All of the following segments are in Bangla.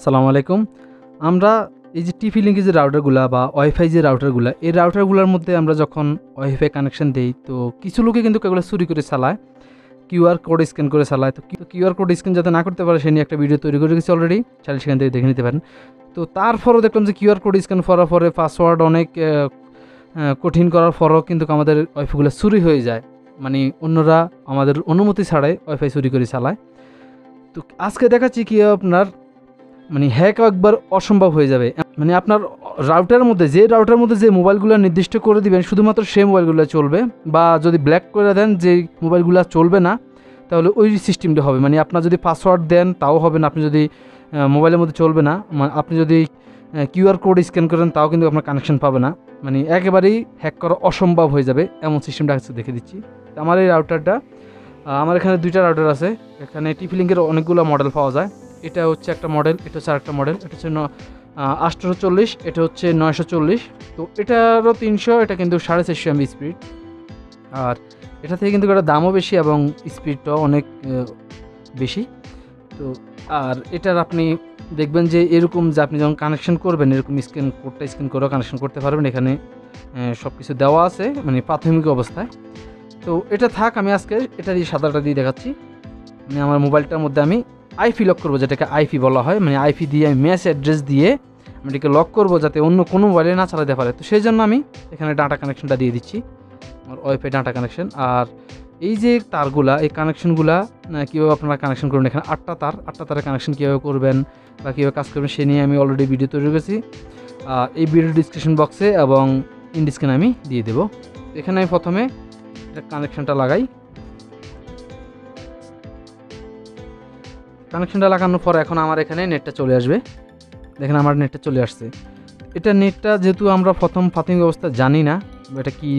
সালামু আলাইকুম। আমরা এই যে টিপি লিঙ্কের যে রাউটারগুলা বা ওয়াইফাই যে রাউটারগুলা, এই রাউটারগুলোর মধ্যে আমরা যখন ওয়াইফাই কানেকশন দেই, তো কিছু লোকে কিন্তু এগুলো চুরি করে চালায়, কিউআর কোড স্ক্যান করে চালায়। তো কিউআর কোড স্ক্যান যাতে না করতে পারে সে নিয়ে একটা ভিডিও তৈরি করে রেখেছি অলরেডি, চাইলে সেখান থেকে দেখে নিতে পারেন। তো তারপরও দেখলাম যে কিউআর কোড স্ক্যান করার পরে পাসওয়ার্ড অনেক কঠিন করার পরও কিন্তু আমাদের ওয়াইফাইগুলো চুরি হয়ে যায়, মানে অন্যরা আমাদের অনুমতি ছাড়াই ওয়াইফাই চুরি করে চালায়। তো আজকে দেখাচ্ছি কি আপনার মানে হ্যাক একবার অসম্ভব হয়ে যাবে। মানে আপনার রাউটারের মধ্যে যে মোবাইলগুলো নির্দিষ্ট করে দিবেন শুধুমাত্র সেই মোবাইলগুলো চলবে, বা যদি ব্ল্যাক করে দেন যে মোবাইলগুলো চলবে না, তাহলে ওই সিস্টেমটা হবে। মানে আপনার যদি পাসওয়ার্ড দেন তাও হবে না, আপনি যদি মোবাইলের মধ্যে চলবে না, আপনি যদি কিউআর কোড স্ক্যান করেন তাও কিন্তু আপনার কানেকশন পাবে না, মানে একেবারেই হ্যাক করা অসম্ভব হয়ে যাবে এমন সিস্টেমটা আজকে দেখে দিচ্ছি। আমার এই রাউটারটা, আমার এখানে দুইটা রাউটার আছে। এখানে টিপি লিঙ্কের অনেকগুলো মডেল পাওয়া যায়। এটা হচ্ছে একটা মডেল, এটা হচ্ছে আরেকটা মডেল। এটা হচ্ছে 840, এটা হচ্ছে 940। তো এটারও 300, এটা কিন্তু 450 MB স্পিড। আর এটা থেকে কিন্তু একটা দামও বেশি এবং স্পিডটাও অনেক বেশি। তো আর এটার আপনি দেখবেন যে এরকম যে আপনি যখন কানেকশন করবেন এরকম কোডটা স্ক্যান করেও কানেকশন করতে পারবেন। এখানে সব কিছু দেওয়া আছে মানে প্রাথমিক অবস্থায়। তো এটা থাক, আমি আজকে এটা দিয়ে সাদাটা দিয়ে দেখাচ্ছি। মানে আমার মোবাইলটার মধ্যে আমি আইপি লক করবো, যেটাকে আইপি বলা হয়। মানে আইপি দিয়ে আমি ম্যাচ অ্যাড্রেস দিয়ে আমি এটাকে লক করবো যাতে অন্য কোনো মোবাইলে না চালাতে পারে। তো সেই জন্য আমি এখানে ডাটা কানেকশনটা দিয়ে দিচ্ছি, আমার ওয়াইফাই ডাটা কানেকশন। আর এই যে তারগুলা, এই কানেকশনগুলা কীভাবে আপনারা কানেকশন করবেন, এখানে 8টা তারের কানেকশন কীভাবে করবেন বা কীভাবে কাজ করবেন সে নিয়ে আমি অলরেডি ভিডিও তৈরি করেছি। এই ভিডিও ডিসক্রিপশন বক্সে এবং ইন ডিসক্রিপশনে আমি দিয়ে দেবো। এখানে আমি প্রথমে এটা কানেকশনটা লাগাই। কানেকশনটা লাগানোর পর এখন আমার এখানে নেটটা চলে আসবে। দেখেন আমার নেটটা চলে আসছে। এটা নেটটা যেহেতু আমরা প্রাথমিক অবস্থা জানি না এটা কি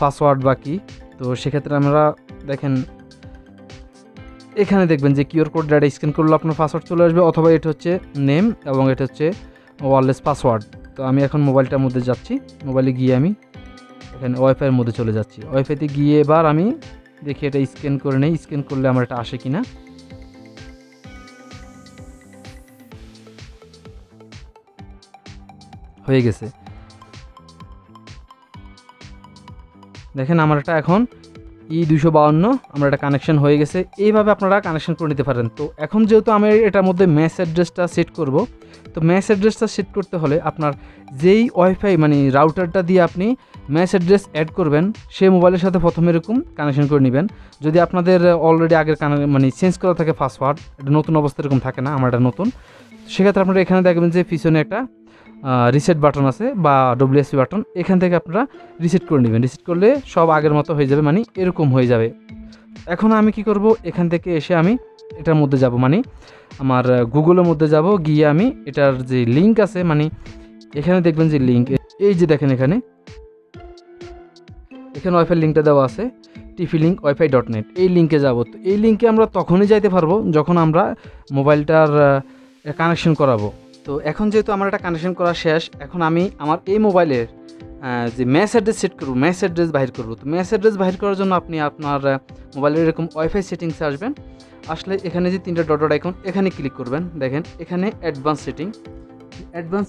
পাসওয়ার্ড বা কি, তো সেক্ষেত্রে আমরা দেখেন এখানে দেখবেন যে কিউআর কোড ডাটা স্ক্যান করলে আপনার পাসওয়ার্ড চলে আসবে, অথবা এটা হচ্ছে নেম এবং এটা হচ্ছে ওয়্যারলেস পাসওয়ার্ড। তো আমি এখন মোবাইলটার মধ্যে যাচ্ছি, মোবাইলে গিয়ে আমি এখানে ওয়াইফাইয়ের মধ্যে চলে যাচ্ছি। ওয়াইফাইতে গিয়ে এবার আমি দেখি এটা স্ক্যান করে নেই, স্ক্যান করলে আমার এটা আসে কিনা। হয়ে গেছে, দেখেন আমার এটা এখন E252 আমার এটা কানেকশন হয়ে গেছে। এইভাবে আপনারা কানেকশন করে নিতে পারেন। তো এখন যেহেতু আমি এটার মধ্যে ম্যাচ অ্যাড্রেসটা সেট করব, তো ম্যাচ অ্যাড্রেসটা সেট করতে হলে আপনার যেই ওয়াইফাই মানে রাউটারটা দিয়ে আপনি ম্যাচ অ্যাড্রেস অ্যাড করবেন সেই মোবাইলের সাথে প্রথমে এরকম কানেকশন করে নেবেন। যদি আপনাদের অলরেডি আগের মানে চেঞ্জ করা থাকে পাসওয়ার্ড, এটা নতুন অবস্থা এরকম থাকে না, আমার এটা নতুন, সেক্ষেত্রে আপনারা এখানে দেখবেন যে পিছনে একটা রিসেট বাটন আছে বা WSC বাটন, এখান থেকে আপনারা রিসেট করে নেবেন। রিসেট করলে সব আগের মতো হয়ে যাবে, মানে এরকম হয়ে যাবে। এখন আমি কি করব, এখান থেকে এসে আমি এটার মধ্যে যাব, মানে আমার গুগলের মধ্যে যাব, গিয়ে আমি এটার যে লিঙ্ক আছে, মানে এখানে দেখবেন যে লিঙ্ক, এই যে দেখেন এখানে ওয়াইফাই লিঙ্কটা দেওয়া আছে, tplink.wifi.net, এই লিঙ্কে যাব। তো এই লিঙ্কে আমরা তখনই যাইতে পারবো যখন আমরা মোবাইলটার কানেকশন করাবো। তো এখন যেহেতু আমার একটা কানেকশন করা শেষ, এখন আমি আমার এই মোবাইলের যে ম্যাচ অ্যাড্রেস সেট করবো, ম্যাচ অ্যাড্রেস বাহির করবো। তো ম্যাচ অ্যাড্রেস বাহির করার জন্য আপনি আপনার মোবাইলের এরকম ওয়াইফাই সেটিংসে আসবেন। আসলে এখানে যে 3টা ডট আইকন, এখানে ক্লিক করবেন। দেখেন এখানে অ্যাডভান্স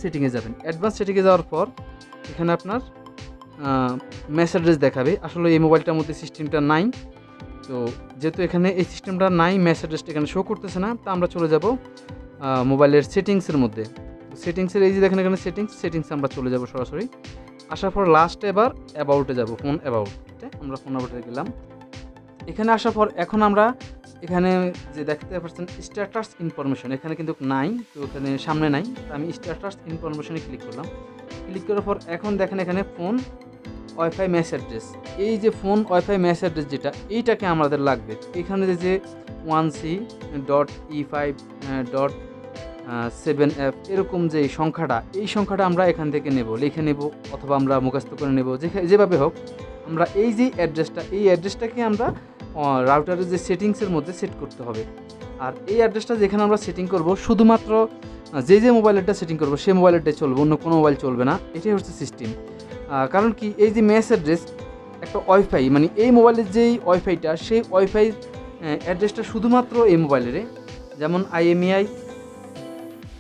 সেটিংয়ে যাবেন। অ্যাডভান্স সেটিংয়ে যাওয়ার পর এখানে আপনার ম্যাচ অ্যাড্রেস দেখাবে। আসলে এই মোবাইলটার মধ্যে সিস্টেমটা নাই, তো যেহেতু এখানে এই সিস্টেমটা নাই, ম্যাচ অ্যাড্রেসটা এখানে শো করতেছে না, তো আমরা চলে যাব মোবাইলের সেটিংসের মধ্যে। সেটিংসের এই যে দেখেন এখানে সেটিংসে আমরা চলে যাব সরাসরি। আসার পর লাস্টে এবার অ্যাবাউটে যাব, ফোন অ্যাবাউটে আমরা ফোন অ্যাবাউটে গেলাম। এখানে আসার পর এখন আমরা এখানে যে দেখতে পাচ্ছেন স্ট্যাটাস ইনফরমেশন, এখানে কিন্তু নাই, তো এখানে সামনে নাই। আমি স্ট্যাটাস ইনফরমেশনে ক্লিক করলাম। ক্লিক করার পর এখন দেখেন এখানে ফোন ওয়াইফাই ম্যাচ অ্যাড্রেস, এই যে ফোন ওয়াইফাই ম্যাচ অ্যাড্রেস যেটা, এইটাকে আমাদের লাগবে। এখানে যে 1C.E5.7F এরকম যে সংখ্যাটা, এই সংখ্যাটা আমরা এখান থেকে লিখে নেব, অথবা আমরা মুখস্থ করে নেব, যেভাবে হোক। আমরা এই যে অ্যাড্রেসটা, এই অ্যাড্রেসটাকে আমরা রাউটারের যে সেটিংসের মধ্যে সেট করতে হবে। আর এই অ্যাড্রেসটা যেখানে আমরা সেটিং করব, শুধুমাত্র যে মোবাইলটা সেটিং করব সেই মোবাইলটাই চলবে, অন্য কোনো মোবাইল চলবে না। এটাই হচ্ছে সিস্টেম। কারণ কি, এই যে ম্যাচ অ্যাড্রেস একটা ওয়াইফাই, মানে এই মোবাইলের যেই ওয়াইফাইটা, সেই ওয়াইফাই অ্যাড্রেসটা শুধুমাত্র এই মোবাইলের, যেমন IMEI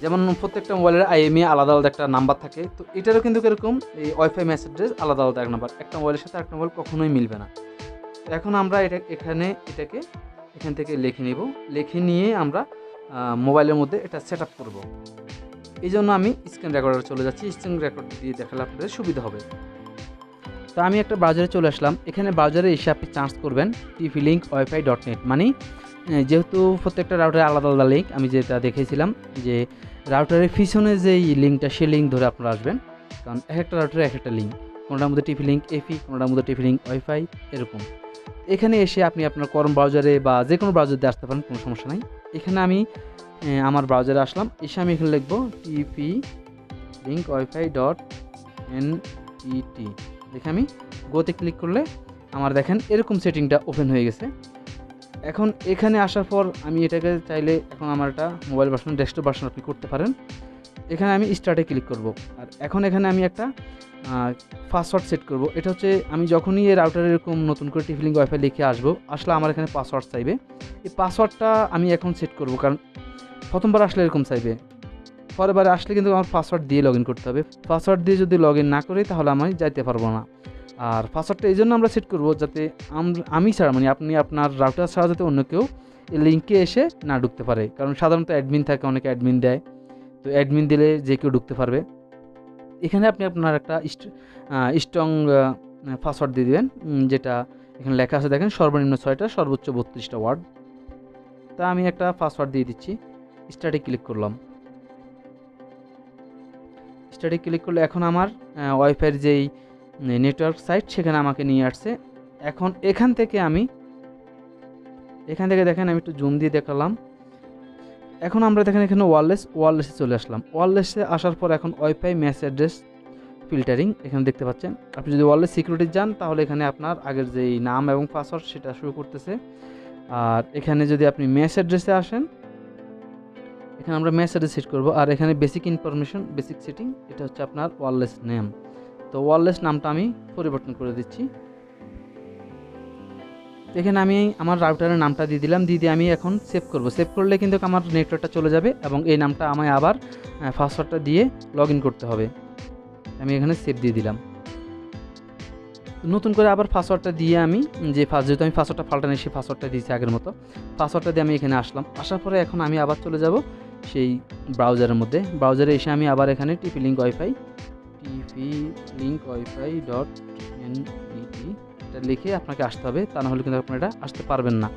যেমন প্রত্যেকটা মোবাইলের আইএমই আলাদা আলাদা একটা নাম্বার থাকে, তো এটারও কিন্তু এরকম এই ওয়াইফাই মেসেজ অ্যাড্রেস আলাদা আলাদা এক নাম্বার, একটা মোবাইলের সাথে আরেকটা মোবাইল কখনোই মিলবে না। তো এখন আমরা এটাকে এখান থেকে লিখে নিব, লিখে নিয়ে আমরা মোবাইলের মধ্যে এটা সেট আপ করবো। এই জন্য আমি স্ক্রিন রেকর্ডারে চলে যাচ্ছি, স্ক্রিন রেকর্ড দিয়ে দেখালে আপনাদের সুবিধা হবে। তো আমি একটা ব্রাউজারে চলে আসলাম, এখানে ব্রাউজারে এসে আপনি সার্চ করবেন tflink.wifi.net, মানে যেহেতু প্রত্যেকটা রাউটারে আলাদা আলাদা লিঙ্ক, আমি যেটা দেখেছিলাম যে রাউটারের পিছনে যেই লিঙ্কটা সেই লিঙ্ক ধরে আপনারা আসবেন, কারণ এক একটা রাউটারে এক একটা লিঙ্ক, কোনোটার মধ্যে tflink এফি, কোনোটার মধ্যে tflink ওয়াইফাই এরকম। এখানে এসে আপনি আপনার করম ব্রাউজারে বা যে কোনো ব্রাউজার দিয়ে আসতে পারেন, কোনো সমস্যা নাই। এখানে আমি আমার ব্রাউজারে আসলাম, এসে আমি এখানে লিখব tflinkwifi.net, দেখে আমি গোতে ক্লিক করলে আমার দেখেন এরকম সেটিংটা ওপেন হয়ে গেছে। এখন এখানে আসার পর আমি এটাকে চাইলে এখন আমার একটা মোবাইল ভার্সন, ডেস্কটপ ভার্সন আপনি করতে পারেন। এখানে আমি স্টার্টে ক্লিক করব, আর এখন এখানে আমি একটা পাসওয়ার্ড সেট করব। এটা হচ্ছে আমি যখনই এই রাউটারে এরকম নতুন করে tflink ওয়াইফাই লিখে আসলে আমার এখানে পাসওয়ার্ড চাইবে। এই পাসওয়ার্ডটা আমি এখন সেট করব, কারণ প্রথমবার আসলে এরকম চাইবে, পরেরবার আসলে কিন্তু আমার পাসওয়ার্ড দিয়ে লগ ইন করতে হবে। পাসওয়ার্ড দিয়ে যদি লগ ইন না করি তাহলে আমি যাইতে পারবো না। আর পাসওয়ার্ডটা এই জন্য আমরা সেট করবো যাতে আমি ছাড়া, মানে আপনি আপনার রাউটার ছাড়া যাতে অন্য কেউ এই লিঙ্কে এসে না ঢুকতে পারে, কারণ সাধারণত অ্যাডমিন থাকে, অনেকে অ্যাডমিন দেয়, তো অ্যাডমিন দিলে যে কেউ ঢুকতে পারবে। এখানে আপনি আপনার একটা স্ট্রং পাসওয়ার্ড দিয়ে দেবেন, যেটা এখানে লেখা আছে দেখেন, সর্বনিম্ন 6টা, সর্বোচ্চ 32টা ওয়ার্ড। তা আমি একটা পাসওয়ার্ড দিয়ে দিচ্ছি, স্টার্টে ক্লিক করলাম। স্টার্টে ক্লিক করলে এখন আমার ওয়াইফাইয়ের যেই নেটওয়ার্ক সাইট সেখানে আমাকে নিয়ে আসছে। এখন এখান থেকে দেখেন আমি একটু জুম দিয়ে দেখালাম। এখন আমরা দেখেন এখানে ওয়্যারলেসে চলে আসলাম। ওয়্যারলেসে আসার পর এখন ওয়াইফাই ম্যাক অ্যাড্রেস ফিল্টারিং এখানে দেখতে পাচ্ছেন। আপনি যদি ওয়্যারলেস সিকিউরিটি যান তাহলে এখানে আপনার আগের যেই নাম এবং পাসওয়ার্ড সেটা শুরু করতেছে। আর এখানে যদি আপনি ম্যাক অ্যাড্রেসে আসেন, এখানে আমরা ম্যাক অ্যাড্রেস সেট করব। আর এখানে বেসিক ইনফরমেশন, বেসিক সেটিং, এটা হচ্ছে আপনার ওয়্যারলেস নেম। তো ওয়্যারলেস নামটা আমি পরিবর্তন করে দিচ্ছি। এখানে আমি আমার রাউটারের নামটা দিয়ে দিলাম, দিয়ে আমি এখন সেভ করব। সেভ করলে কিন্তু আমার নেটওয়ার্কটা চলে যাবে এবং এই নামটা আমায় আবার পাসওয়ার্ডটা দিয়ে লগ ইন করতে হবে। আমি এখানে সেভ দিয়ে দিলাম। নতুন করে আবার পাসওয়ার্ডটা দিয়ে আমি যেহেতু আমি পাসওয়ার্ডটা পাল্টানি, সেই পাসওয়ার্ডটা দিয়েছি আগের মতো। পাসওয়ার্ডটা দিয়ে আমি এখানে আসলাম। আসার পরে এখন আমি আবার চলে যাব সেই ব্রাউজারের মধ্যে। ব্রাউজারে এসে আমি আবার এখানে tflink.wifi.net এটা লিখে আপনাকে আসতে হবে, তা না হলে কিন্তু আপনারা এটা আসতে পারবেন না।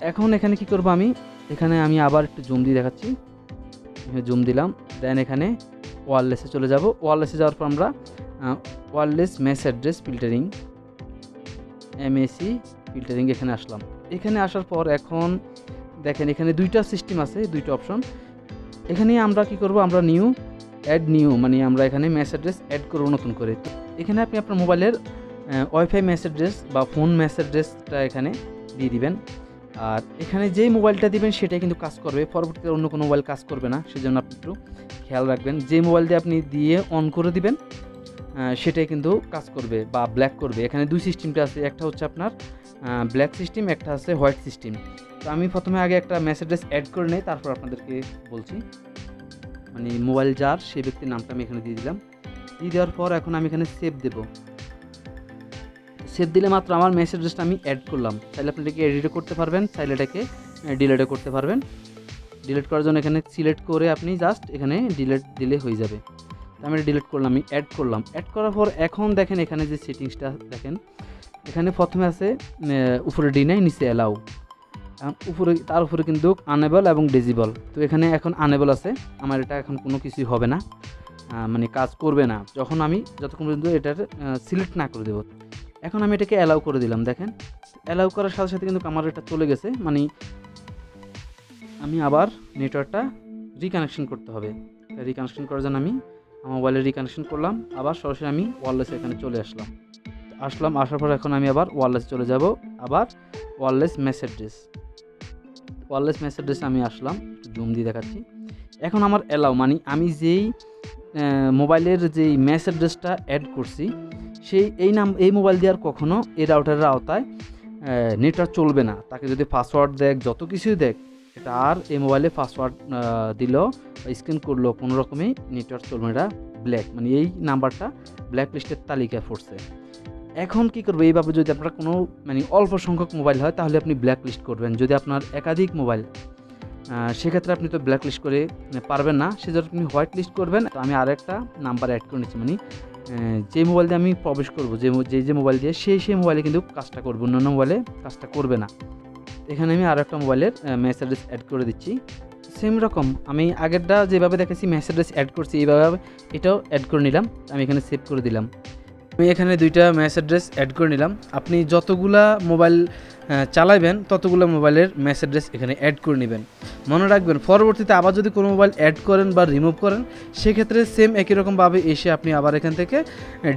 এখন এখানে কি করব, এখানে আমি আবার একটু জুম দিয়ে দেখাচ্ছি, জুম দিলাম। দেন এখানে ওয়্যারলেসে চলে যাব। ওয়্যারলেসে যাওয়ার পর আমরা wireless Mac address filtering, MAC filtering এখানে আসলাম। এখানে আসার পর এখন দেখেন এখানে দুইটা সিস্টেম আছে, দুইটা অপশন। এখানে আমরা কি করব, আমরা অ্যাড নিউ, মানে আমরা এখানে ম্যাক অ্যাড্রেস অ্যাড করব নতুন করে। তো এখানে আপনি আপনার মোবাইলের ওয়াইফাই ম্যাক অ্যাড্রেস বা ফোন ম্যাক অ্যাড্রেসটা এখানে দিয়ে দিবেন। আর এখানে যেই মোবাইলটা দিবেন সেটাই কিন্তু কাজ করবে, পরবর্তীতে অন্য কোনো মোবাইল কাজ করবে না, সেজন্য আপনি একটু খেয়াল রাখবেন। যে মোবাইল দিয়ে আপনি দিয়ে অন করে দিবেন সেটাই কিন্তু কাজ করবে বা ব্ল্যাক করবে। এখানে দুই সিস্টেমটা আছে, একটা হচ্ছে আপনার ব্ল্যাক সিস্টেম, একটা আছে হোয়াইট সিস্টেম। তো আমি প্রথমে আগে একটা ম্যাক অ্যাড্রেস অ্যাড করে নেই, তারপর আপনাদেরকে বলছি। মানে মোবাইল যার সেই ব্যক্তির নামটা আমি এখানে দিয়ে দিলাম। দিয়ে দেওয়ার পর এখন আমি এখানে সেভ দেব। সেভ দিলে মাত্র আমার ম্যাক অ্যাড্রেসটা আমি অ্যাড করলাম। চাইলে আপনি এটাকে এডিটও করতে পারবেন, চাইলে এটাকে ডিলিটও করতে পারবেন। ডিলিট করার জন্য এখানে সিলেক্ট করে আপনি জাস্ট এখানে ডিলিট দিলে হয়ে যাবে। আমি এটা ডিলিট করলাম, আমি অ্যাড করলাম। অ্যাড করার পর এখন দেখেন এখানে যে সেটিংসটা দেখেন, এখানে প্রথমে আছে উপরে ডিনাই, নিচে অ্যালাউ, তার উপরে কিন্তু আনেবল এবং ডিজেবল। তো এখানে এখন আনেবল আছে, আমার এটা এখন কোনো কিছুই হবে না, মানে কাজ করবে না যতক্ষণ পর্যন্ত এটার সিলেক্ট না করে দেবো। এখন আমি এটাকে অ্যালাউ করে দিলাম। দেখেন অ্যালাউ করার সাথে সাথে কিন্তু আমার এটা চলে গেছে, মানে আমি আবার নেটওয়ার্কটা রিকানেকশন করতে হবে। রিকানেকশন করার জন্য আমি আমার মোবাইলে রিকানেকশন করলাম, আবার সরাসরি আমি ওয়্যারলেসে এখানে চলে আসার পর এখন আমি আবার ওয়্যারলেসে চলে যাব। আবার ওয়্যারলেস ম্যাক অ্যাড্রেস আমি আসলাম, একটু জুম দিয়ে দেখাচ্ছি। এখন আমার অ্যালাউ, মানে আমি যেই মোবাইলের যেই ম্যাক অ্যাড্রেসটা অ্যাড করছি এই মোবাইল দিয়ে আর কখনো এই রাউটারের আওতায় নেটওয়ার্ক চলবে না। তাকে যদি পাসওয়ার্ড দেখ, যত কিছুই দেখ, আর এই মোবাইলে পাসওয়ার্ড দিল বা স্ক্যান করলো কোনো রকমই নেটওয়ার্ক চলবে না, ব্ল্যাক মানে এই নাম্বারটা ব্ল্যাক লিস্টের তালিকায় পড়ছে। এখন কি করবে, এইভাবে যদি আপনার কোনো মানে অল্প সংখ্যক মোবাইল হয় তাহলে আপনি ব্ল্যাক লিস্ট করবেন। যদি আপনার একাধিক মোবাইল সেক্ষেত্রে আপনি তো ব্ল্যাক লিস্ট করে পারবেন না, সেজন্য আপনি হোয়াইট লিস্ট করবেন। তো আমি আরেকটা নাম্বার অ্যাড করে নিচ্ছি, মানে যে মোবাইল দিয়ে আমি প্রবেশ করবো, যে মোবাইল দিয়ে সেই মোবাইলে কিন্তু কাজটা করবো, অন্যান্য মোবাইলে কাজটা করবে না। এখানে আমি আরও একটা মোবাইলের ম্যাচ অ্যাড্রেস অ্যাড করে দিচ্ছি। সেম রকম আমি আগেরটা যেভাবে দেখেছি ম্যাচ অ্যাড্রেস অ্যাড করছি, এইভাবে এটাও অ্যাড করে নিলাম। আমি এখানে সেভ করে দিলাম। আমি এখানে দুইটা ম্যাচ অ্যাড্রেস অ্যাড করে নিলাম। আপনি যতগুলা মোবাইল চালাবেন ততগুলো মোবাইলের ম্যাচ অ্যাড্রেস এখানে অ্যাড করে নেবেন। মনে রাখবেন পরবর্তীতে আবার যদি কোনো মোবাইল অ্যাড করেন বা রিমুভ করেন সেক্ষেত্রে সেম একই রকমভাবে এসে আপনি আবার এখান থেকে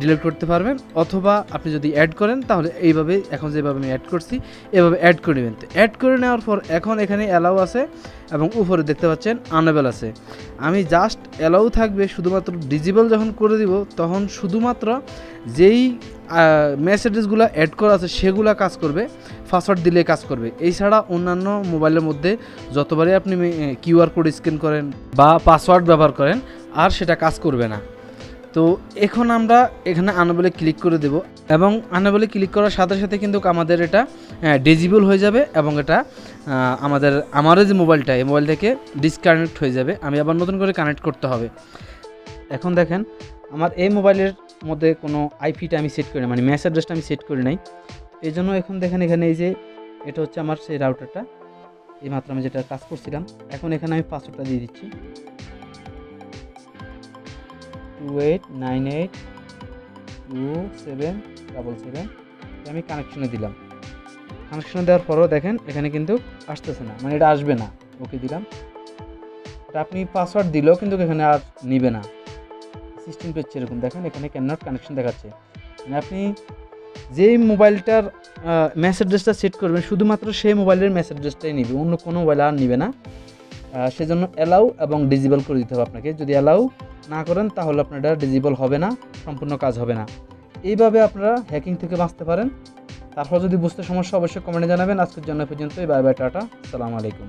ডিলিট করতে পারবেন, অথবা আপনি যদি অ্যাড করেন তাহলে এইভাবে এখন যেভাবে আমি অ্যাড করছি এভাবে অ্যাড করে নেবেন। তো অ্যাড করে নেওয়ার পর এখন এখানে অ্যালাউ আছে এবং উপরে দেখতে পাচ্ছেন আনএবল আছে। আমি জাস্ট অ্যালাউ থাকবে, শুধুমাত্র ডিজেবল যখন করে দিব তখন শুধুমাত্র যেই ম্যাচ অ্যাড্রেসগুলো অ্যাড করা আছে সেগুলো কাজ করবে, পাসওয়ার্ড দিলে কাজ করবে। এছাড়া অন্যান্য মোবাইলের মধ্যে যতবারই আপনি কিউআর কোড স্ক্যান করেন বা পাসওয়ার্ড ব্যবহার করেন আর সেটা কাজ করবে না। তো এখন আমরা এখানে আনএবলে ক্লিক করে দেব এবং আনএবলে ক্লিক করার সাথে সাথে কিন্তু আমাদের এটা ডিজেবল হয়ে যাবে এবং এটা আমার যে মোবাইলটা এই মোবাইল থেকে ডিসকানেক্ট হয়ে যাবে। আমি আবার নতুন করে কানেক্ট করতে হবে। এখন দেখেন আমার এই মোবাইলের মধ্যে কোনো আইপিটা আমি সেট করি না, মানে ম্যাচ অ্যাড্রেসটা আমি সেট করি নাই। এই জন্য এখন দেখেন এখানে এই যে এটা হচ্ছে আমার সেই রাউটারটা, এই মাত্র আমি যেটা কাজ করছিলাম। এখন এখানে আমি পাসওয়ার্ডটা দিয়ে দিচ্ছি 28982777। আমি কানেকশনে দিলাম। কানেকশনে দেওয়ার পরও দেখেন এখানে কিন্তু আসতেছে না, মানে এটা আসবে না। ওকে দিলাম। এটা আপনি পাসওয়ার্ড দিলেও কিন্তু এখানে আর নিবে না, সিস্টেম পেজ এরকম দেখেন এখানে ক্যান নট কানেকশন দেখাচ্ছে। মানে আপনি যেই মোবাইলটার ম্যাচ অ্যাড্রেসটা সেট করবেন শুধুমাত্র সেই মোবাইলের ম্যাচ অ্যাড্রেসটাই নিবে, অন্য কোনো মোবাইল আর নিবে না। সেজন্য অ্যালাউ এবং ডিজেবল করে দিতে হবে আপনাকে। যদি অ্যালাউ না করেন তাহলে আপনার এটা ডিজেবল হবে না, সম্পূর্ণ কাজ হবে না। এইভাবে আপনারা হ্যাকিং থেকে বাঁচতে পারেন। তারপর যদি বুঝতে সমস্যা অবশ্যই কমেন্টে জানাবেন। আজকের জন্য পর্যন্তই, বাই বাই, টাটা, আসসালামু আলাইকুম।